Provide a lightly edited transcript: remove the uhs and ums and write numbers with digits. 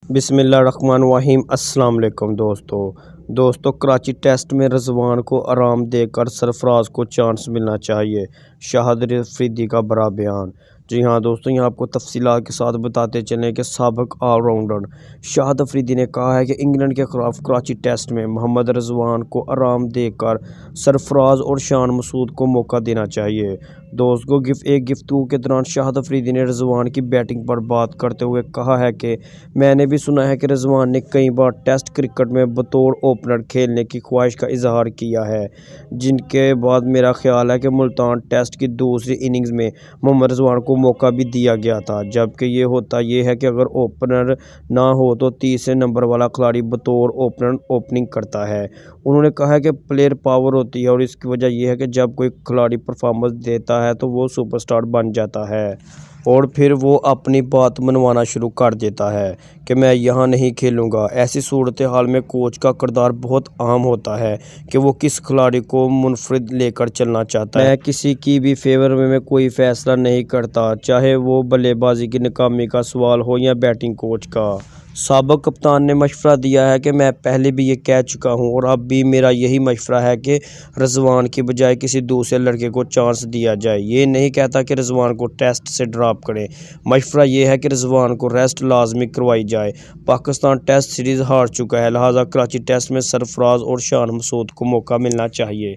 بسم اللہ الرحمن الرحیم۔ السلام علیکم دوستو کراچی ٹیسٹ میں رضوان کو آرام دے کر سرفراز کو چانس ملنا چاہیے، شاہد افریدی کا بڑا بیان۔ جی ہاں دوستو، یہاں آپ کو تفصیلات کے ساتھ بتاتے چلیں کہ سابق آل راؤنڈر شاہد افریدی نے کہا ہے کہ انگلینڈ کے خلاف کراچی ٹیسٹ میں محمد رضوان کو آرام دے کر سرفراز اور شان مسعود کو موقع دینا چاہیے۔ دوستو، ایک گفتگو کے دوران شاہد افریدی نے رضوان کی بیٹنگ پر بات کرتے ہوئے کہا ہے کہ میں نے بھی سنا ہے کہ رضوان نے کئی بار ٹیسٹ کرکٹ میں بطور اوپنر کھیلنے کی خواہش کا اظہار کیا ہے، جن کے بعد میرا خیال ہے کہ ملتان ٹیسٹ کی دوسری اننگز میں محمد رضوان کو موقع بھی دیا گیا تھا، جبکہ یہ ہے کہ اگر اوپنر نہ ہو تو تیسرے نمبر والا کھلاڑی بطور اوپنر اوپننگ کرتا ہے۔ انہوں نے کہا کہ پلیئر پاور ہوتی ہے اور اس کی وجہ یہ ہے کہ جب کوئی کھلاڑی پرفارمنس دیتا ہے تو وہ سپر اسٹار بن جاتا ہے اور پھر وہ اپنی بات منوانا شروع کر دیتا ہے کہ میں یہاں نہیں کھیلوں گا۔ ایسی صورتحال میں کوچ کا کردار بہت اہم ہوتا ہے کہ وہ کس کھلاڑی کو منفرد لے کر چلنا چاہتا ہے۔ میں کسی کی بھی فیور میں کوئی فیصلہ نہیں کرتا، چاہے وہ بلے بازی کی ناکامی کا سوال ہو یا بیٹنگ کوچ کا۔ سابق کپتان نے مشورہ دیا ہے کہ میں پہلے بھی یہ کہہ چکا ہوں اور اب بھی میرا یہی مشورہ ہے کہ رضوان کی بجائے کسی دوسرے لڑکے کو چانس دیا جائے۔ یہ نہیں کہتا کہ رضوان کو ٹیسٹ سے ڈراپ کریں، مشورہ یہ ہے کہ رضوان کو ریسٹ لازمی کروائی جائے۔ پاکستان ٹیسٹ سیریز ہار چکا ہے، لہٰذا کراچی ٹیسٹ میں سرفراز اور شان مسعود کو موقع ملنا چاہیے۔